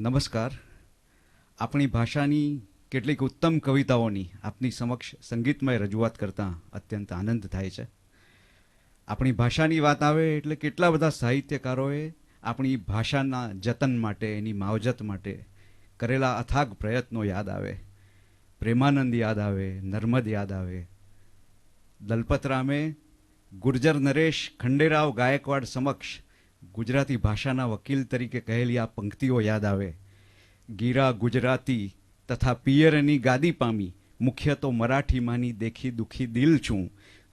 નમસ્કાર. આપણી ભાષાની કેટલીક ઉત્તમ કવિતાઓની આપની સમક્ષ સંગીતમય રજૂઆત કરતાં અત્યંત આનંદ થાય છે. આપણી ભાષાની વાત આવે એટલે કેટલા બધા સાહિત્યકારોએ આપણી ભાષાના જતન માટે, એની માવજત માટે કરેલા અથાગ પ્રયત્નો યાદ આવે. પ્રેમાનંદ યાદ આવે, નર્મદ યાદ આવે. દલપતરામે ગુર્જર નરેશ ખંડેરાવ ગાયકવાડ સમક્ષ ગુજરાતી ભાષાના વકીલ તરીકે કહેલી આ પંક્તિઓ યાદ આવે. ગીરા ગુજરાતી તથા પિયરની ગાદી પામી, મુખ્ય તો મરાઠીમાંની દેખી દુખી દિલ છું.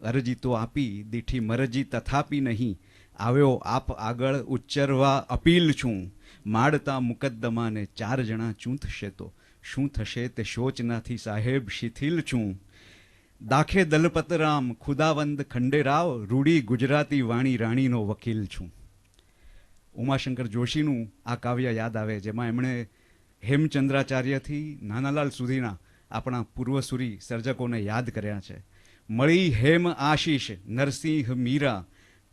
અરજી તો આપી દીઠી મરજી તથાપી નહીં, આવ્યો આપ આગળ ઉચ્ચરવા અપીલ છું. માડતા મુકદ્દમાને 4 જણા ચૂંથશે તો શું થશે તે શોચનાથી સાહેબ શિથિલ છું. દાખે દલપતરામ ખુદાવંદ ખંડેરાવ, રૂડી ગુજરાતી વાણી રાણીનો વકીલ છું. ઉમાશંકર જોશીનું આ કાવ્ય યાદ આવે, જેમાં એમણે હેમચંદ્રાચાર્યથી નાનાલાલ સુધીના આપણા પૂર્વસૂરી સર્જકોને યાદ કર્યા છે. મળી હેમ આશીષ નરસિંહ મીરા,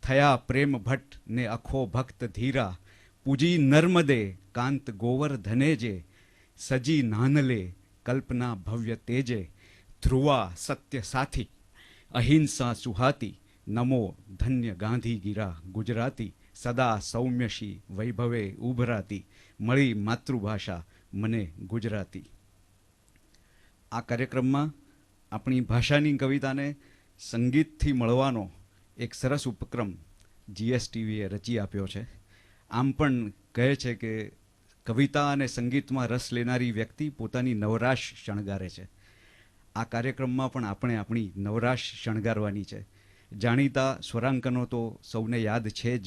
થયા પ્રેમ ભટ્ટ ને અખો ભક્ત ધીરા. પૂજી નર્મદે કાંત ગોવર્ધનેજે, સજી નાનલે કલ્પના ભવ્ય તેજે. ધ્રુવા સત્ય સાથી અહિંસા સુહાતી, નમો ધન્ય ગાંધી ગીરા ગુજરાતી. સદા સૌમ્યશી વૈભવે ઉભરાતી, મળી માતૃભાષા મને ગુજરાતી. આ કાર્યક્રમમાં આપણી ભાષાની કવિતાને સંગીતથી મળવાનો એક સરસ ઉપક્રમ GSTVએ રચી આપ્યો છે. આમ પણ કહે છે કે કવિતા અને સંગીતમાં રસ લેનારી વ્યક્તિ પોતાની નવરાશ શણગારે છે. આ કાર્યક્રમમાં પણ આપણે આપણી નવરાશ શણગારવાની છે. જાણીતા સ્વરાંકનો તો સૌને યાદ છે જ,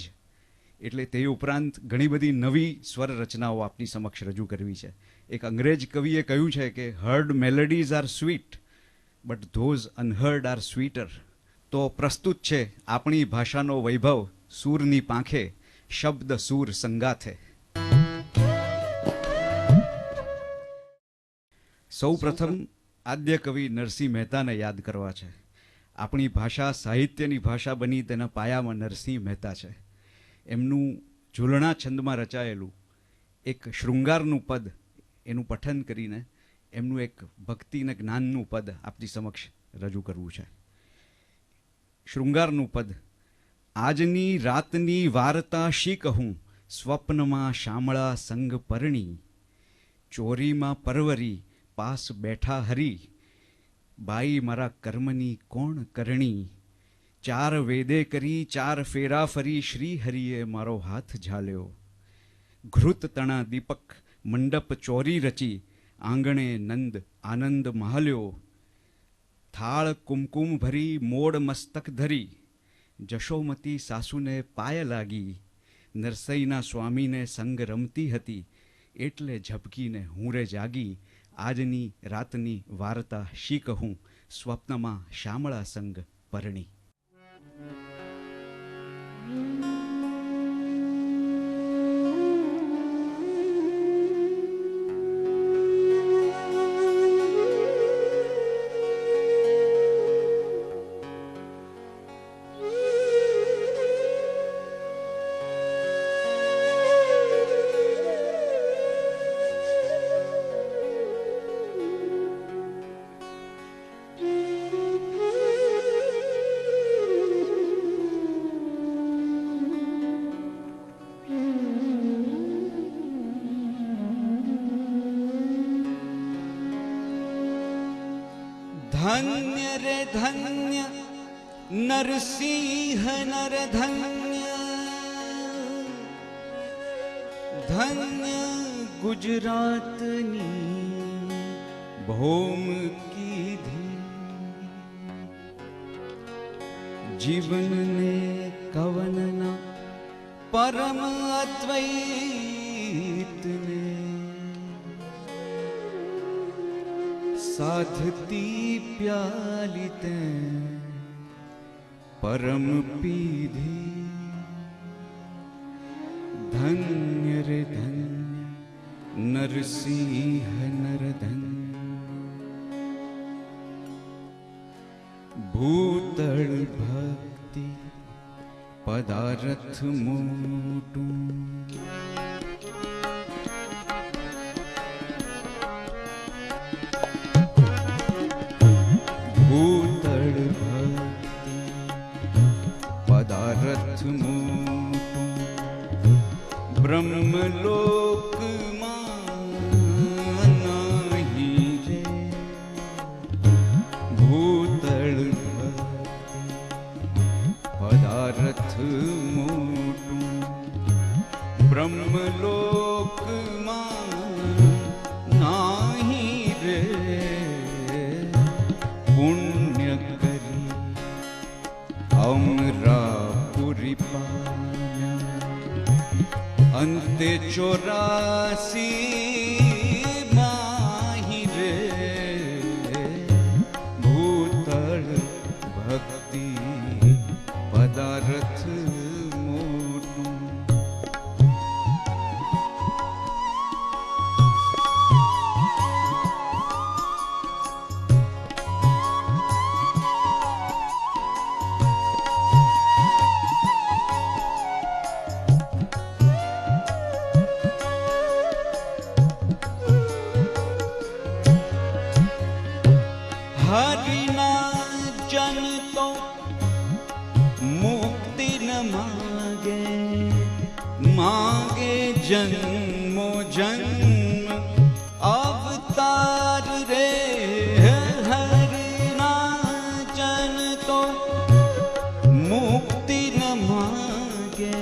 એટલે તે ઉપરાંત ઘણી બધી નવી સ્વર રચનાઓ આપની સમક્ષ રજૂ કરવી છે. એક અંગ્રેજ કવિએ કહ્યું છે કે heard melodies are sweet but those unheard are sweeter. તો પ્રસ્તુત છે આપણી ભાષાનો વૈભવ સૂરની પાંખે, શબ્દ સૂર સંગાથે. સૌ પ્રથમ આદ્ય કવિ નરસિંહ મહેતાને યાદ કરવા છે. આપણી ભાષા સાહિત્યની ભાષા બની તેના પાયામાં નરસિંહ મહેતા છે. એમનું ઝૂલણા છંદમાં રચાયેલું એક શૃંગારનું પદ, એનું પઠન કરીને એમનું એક ભક્તિ અને જ્ઞાનનું પદ આપની સમક્ષ રજૂ કરવું છે. શૃંગારનું પદ. આજની રાતની વાર્તા શી કહું, સ્વપ્નમાં શામળા સંગ પરણી. ચોરીમાં પરવરી પાસ બેઠા હરી, બાઈ મારા કર્મની કોણ કરણી. 4 વેદે કરી 4 ફેરા ફરી, શ્રી હરિએ મારો હાથ ઝાલ્યો. ઘૃત તણા દીપક મંડપ ચોરી રચી, આંગણે નંદ આનંદ મહાલ્યો. થાળ કુમકુમ ભરી મોડ મસ્તક ધરી, જશોમતી સાસુને પાય લાગી. નરસૈના સ્વામીને સંગ રમતી હતી, એટલે ઝબકીને હું રે જાગી. આજની રાતની વાર્તા શી કહું, સ્વપ્નમાં શામળા સંગ પરણી. ધન્ય રે ધન્ય નરસિંહ નર ધન્ય, ધન્ય ગુજરાતની ભૌમ કીધી. જીવનને કવનના પરમ અદ્વૈતને સાધતી પ્યાલિતે પરમ પીધી. ધન્ય રે ધન્ય નરસિંહ નર ધન્ય, ભૂતળ ભક્તિ પદાર્થ મોટું. ચોરાસી માહી રે ભૂતળ ભક્તિ પદાર્થ મોટું. હરિના જન તો મુક્તિ ન માગે, માગે જન્મો જન્મ અવતાર રે. હરિના જન તો મુક્તિ ન માગે,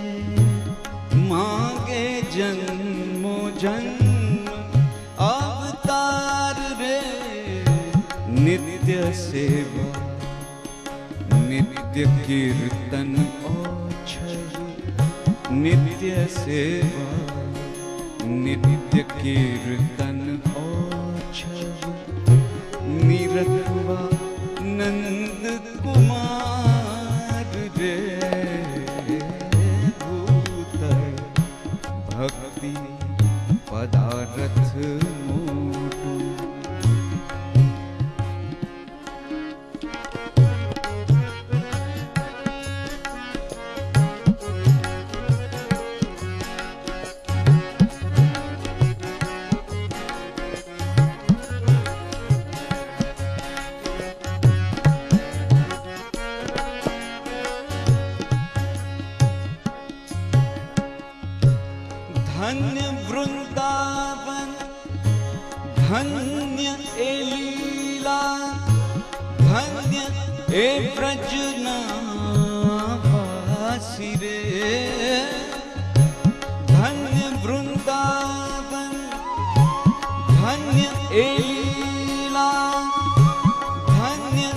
માગે જન્મો જન્મ અવતાર રે. નિત્ય સેવા નિત્ય કીર્તન ઓછર, નિત્ય સેવા નિત્ય કીર્તન ઓછર. નિરખવા નંદ કુમાર રે ભૂતળ ભક્તિ પદાર્થ મોટું. ધન્ય વૃંદાવન ધન્ય એ લીલા, ધન્ય એ વ્રજના વાસી રે. ધન્ય વૃંદાવન ધન્ય એ લીલા, ધન્ય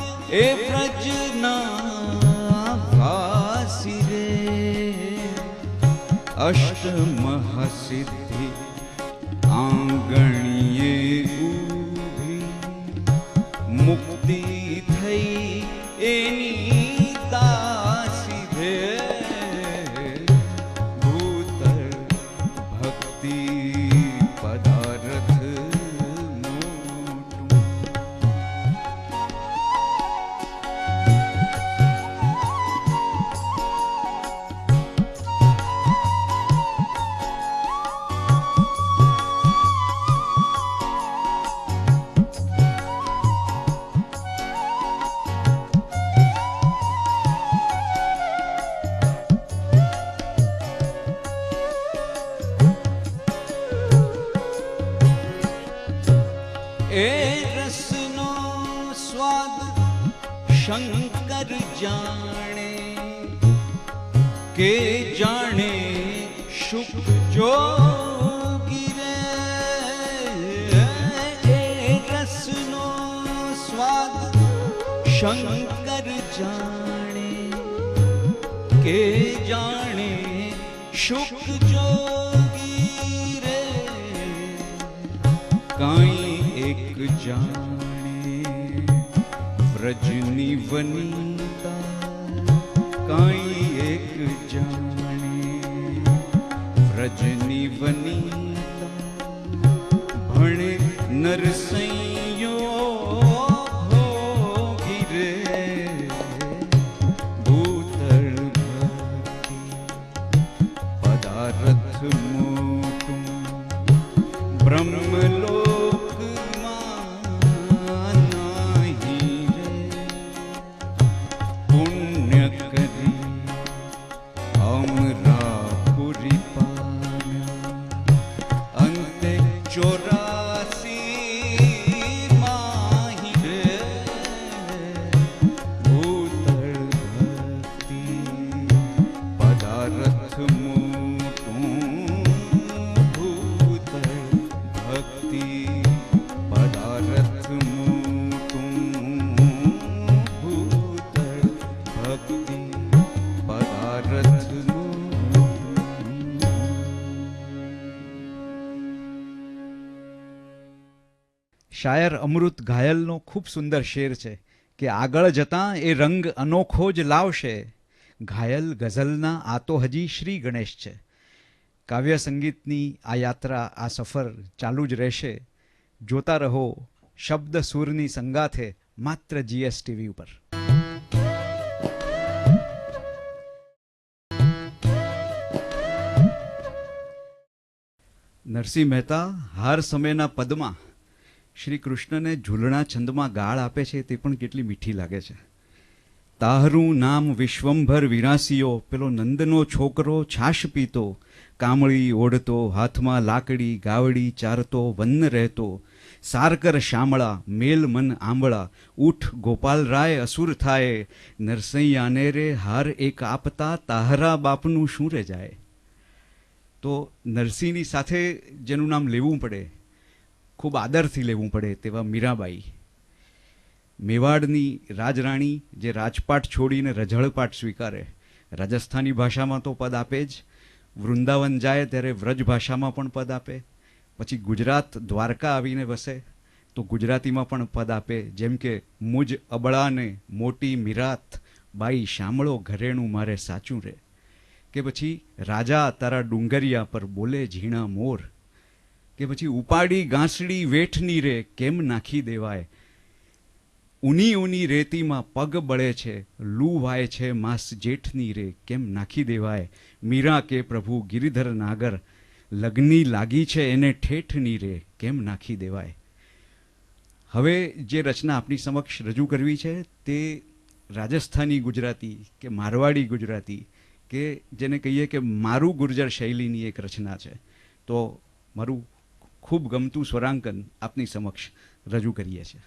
એ વ્રજના વાસી રે. અષ્ટમહાસિદ્ધિ આંગણીએ ઊભી, મુક્તિ થઈ એની દાસી રે. ભૂતળ ભક્તિ પદાર્થ મોટું. એ રસનો સ્વાદ શંકર જાણે, કે જાણે શુક જોગી રે. એ રસનો સ્વાદ શંકર જાણે, કે જાણે શુક જોગી રે. કાંઈ એક જાણે વ્રજની વનિતા, કાંઈ એક જાણે વ્રજની વનિતા. ભણે નરસૈયો ભોગી રે. ભૂતળ ભક્તિ પદાર્થ મોટું. બ્રહ્મલોકમાં નાહી રે. પુણ્ય કરી અમરાપુરી પામ્યા, અંતે 84 માહી રે. ભૂતળ ભક્તિ પદાર્થ મોટું. ભૂતળ ભક્તિ પદાર્થ મોટું. ભૂતળ ભક્તિ પદાર્થ મોટું. શાયર અમૃત ઘાયલનો ખૂબ સુંદર શેર છે કે આગળ જતાં એ રંગ અનોખો જ લાવશે. ઘાયલ ગઝલના આ તો હજી શ્રી ગણેશ છે. કાવ્ય સંગીતની આ યાત્રા, આ સફર ચાલુ જ રહેશે. જોતા રહો શબ્દ સૂરની સંગાથે માત્ર GSTV ઉપર. નરસિંહ મહેતા હાર સમયના પદમાં શ્રી કૃષ્ણને ઝૂલણા છંદમાં ગાળ આપે છે તે પણ કેટલી મીઠી લાગે છે. તાહરું નામ વિશ્વંભર વિરાસીઓ, પેલો નંદનો છોકરો છાશ પીતો, કામળી ઓઢતો, હાથમાં લાકડી ગાવડી ચારતો, વન્ન રહેતો, સારકર શામળા મેલ મન આંબળા, ઉઠ ગોપાલરાય અસુર થાય, નરસૈયાને રે હાર એક આપતા, તાહરા બાપનું શું રે જાય. તો નરસિંહની સાથે જેનું નામ લેવું પડે, ખૂબ આદરથી લેવું પડે તેવા મીરાબાઈ, મેવાડની રાજરાણી જે રાજપાટ છોડીને રઝળપાટ સ્વીકારે. રાજસ્થાની ભાષામાં તો પદ આપે જ, વૃંદાવન જાય ત્યારે વ્રજ ભાષામાં પણ પદ આપે, પછી ગુજરાત દ્વારકા આવીને વસે તો ગુજરાતીમાં પણ પદ આપે. જેમ કે મુજ અબળાને મોટી મીરાત, બાઈ શામળો ઘરેણું મારે સાચું રે. કે પછી રાજા તારા ડુંગરિયા પર બોલે ઝીણા મોર. કે પછી ઉપાડી ગાંસડી વેઠની રે કેમ નાખી દેવાય, ઊની ઊની રેતીમાં પગ બળે છે, લૂ વાય છે માસ જેઠની રે કેમ નાખી દેવાય. મીરા કે પ્રભુ ગિરિધર નાગર, લગ્ની લાગી છે એને ઠેઠની રે કેમ નાખી દેવાય. હવે જે રચના આપણી સમક્ષ રજૂ કરવી છે તે રાજસ્થાની ગુજરાતી કે મારવાડી ગુજરાતી કે જેને કહીએ કે મારું ગુર્જર શૈલીની એક રચના છે. તો મારું ખૂબ ગમતું સ્વરાંકન આપની સમક્ષ રજૂ કરીએ છીએ.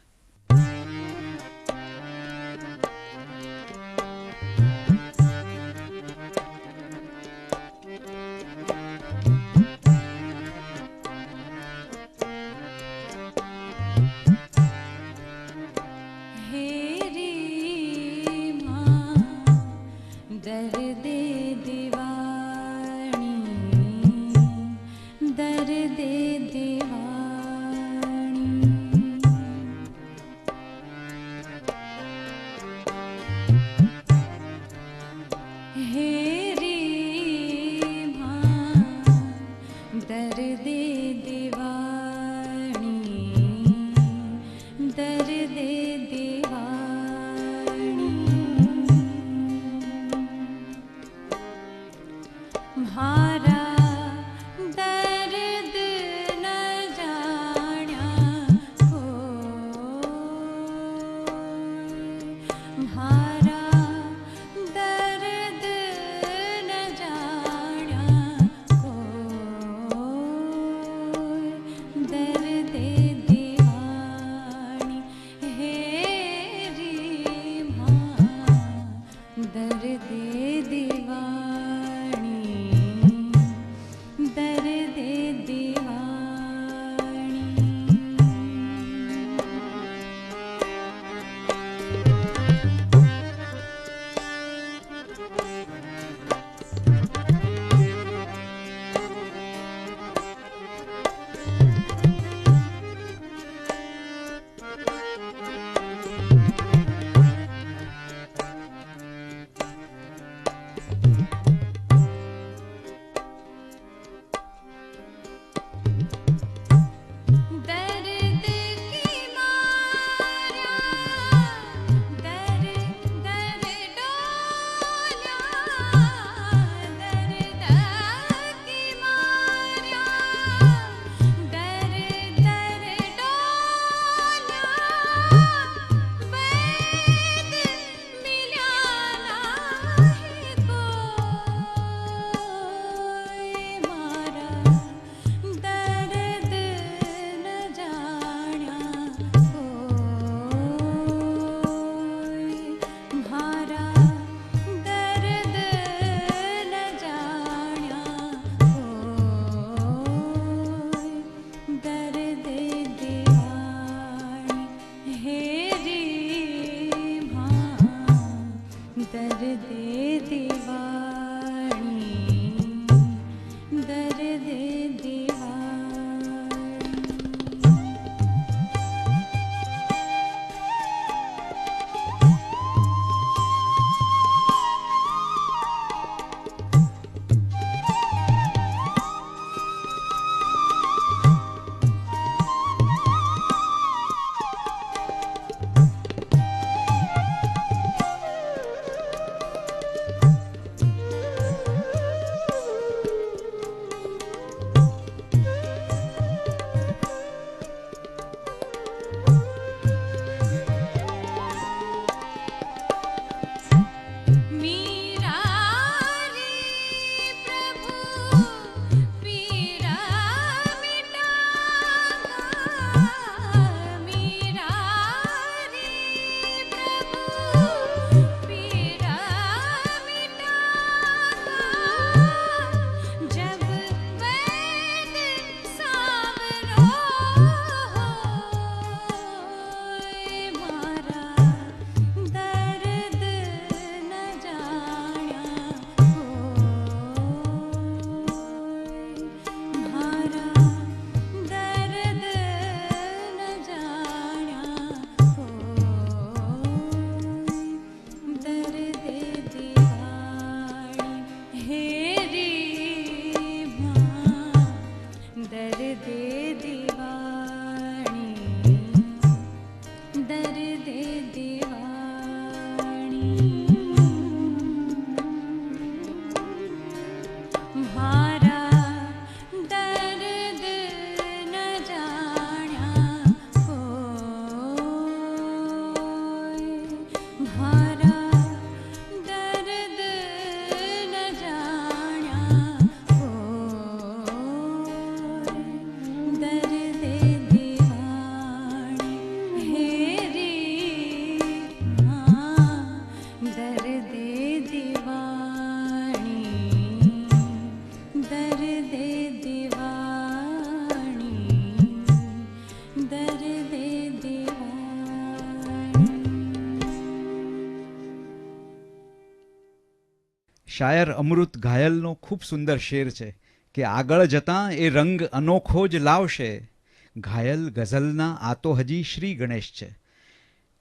શાયર અમૃત ઘાયલનો ખૂબ સુંદર શેર છે કે આગળ જતાં એ રંગ અનોખો જ લાવશે. ઘાયલ ગઝલના આ તો હજી શ્રી ગણેશ છે.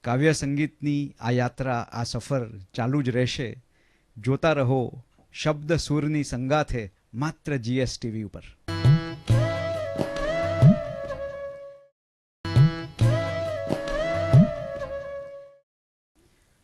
કાવ્ય સંગીતની આ યાત્રા, આ સફર ચાલુ જ રહેશે. જોતા રહો શબ્દ સૂરની સંગાથે માત્ર GSTV ઉપર.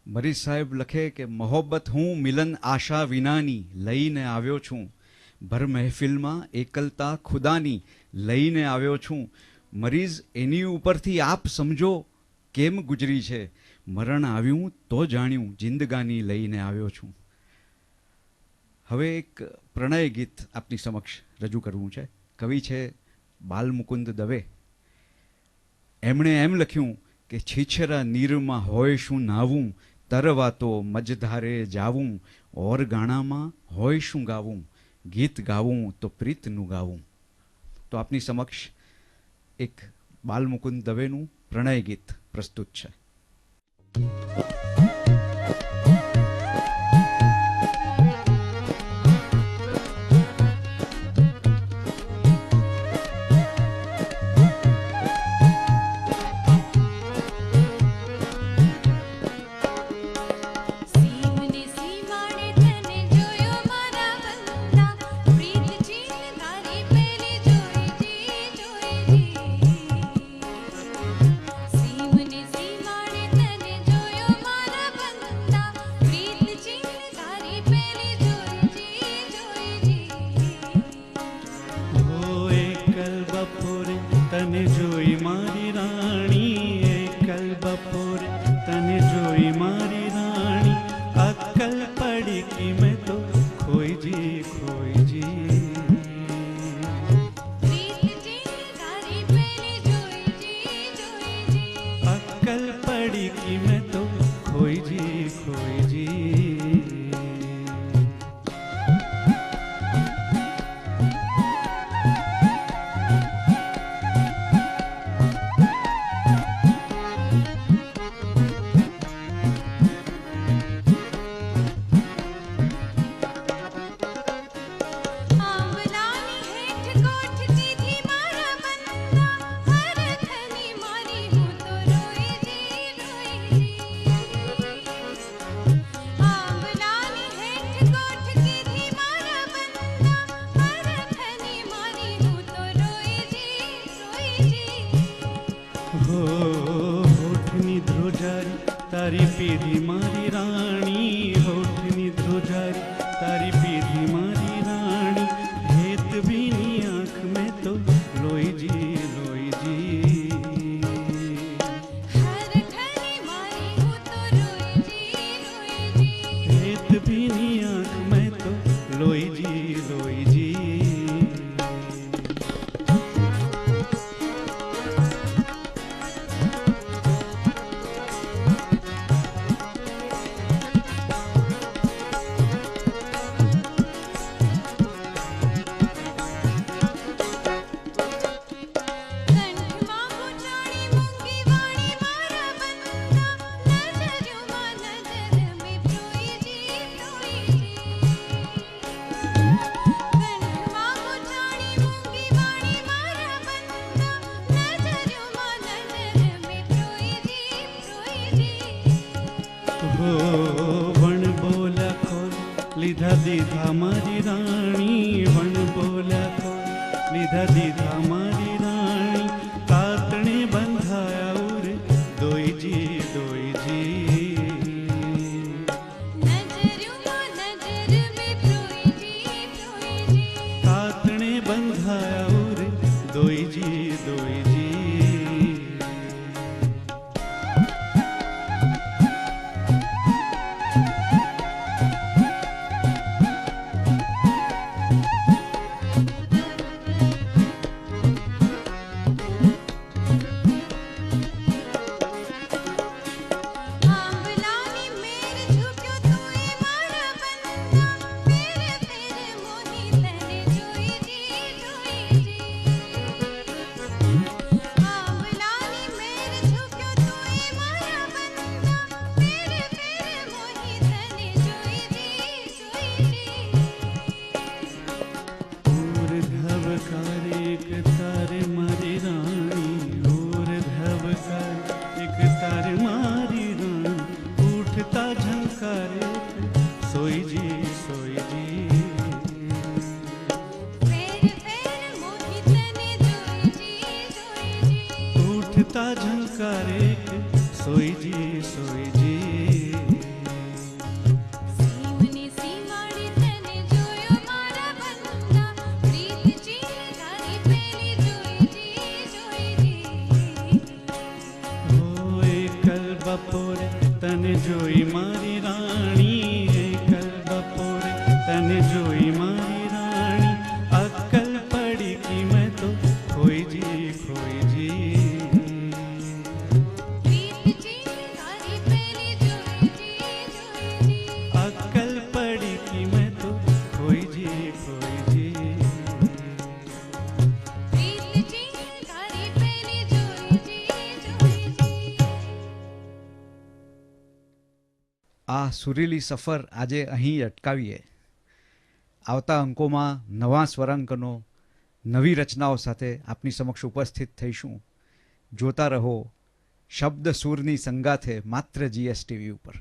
મરીઝ સાહેબ લખે કે મોહબ્બત હું મિલન આશા વિનાની લઈને આવ્યો છું. ભર મહેફિલમાં એકલતા ખુદાની લઈને આવ્યો છું. મરીઝ એની ઉપરથી આપ સમજો કેમ ગુજરી છે. મરણ આવ્યું તો જાણ્યું જિંદગાની લઈને આવ્યો છું. હવે એક પ્રણય ગીત આપની સમક્ષ રજૂ કરવું છે. કવિ છે બાલમુકુંદ દવે. એમણે એમ લખ્યું કે છીછરા નીરમાં હોય શું નાવું, તરવા તો મજધારે જાવું, ઓર ગાણામાં હોય શું ગાવું, ગીત ગાવું તો પ્રીતનું ગાવું. તો આપની સમક્ષ એક બાલમુકુંદ દવેનું પ્રણય ગીત પ્રસ્તુત છે. જોતા ઝંકારે સોઈજી સોઈજી સીમની સીમાડી તને જોયો મારા બંદા પ્રીત ચીંગારી પેલી જોઈજી એકલ બપોરે તને જોઈ મારી રાણી એકલ બપોરે તને જોઈ મારી રાણી અક્કલ પડી કી મેં તો ખોઈજી ખોઈજી પ્રીત ચીંગારી પેલી જોઈજી અક્કલ પડી કી મેં તો ખોઈજી ખોઈજી પ્રીત ચીંગારી પેલી જોઈજી આ સુરીલી સફર આજે અહીં અટકાવીએ. આવતા અંકોમાં નવા સ્વરાંકનો નવી રચનાઓ સાથે આપની સમક્ષ ઉપસ્થિત થઈશું. જોતા રહો શબ્દ સૂરની સંગાથે માત્ર GSTV ઉપર.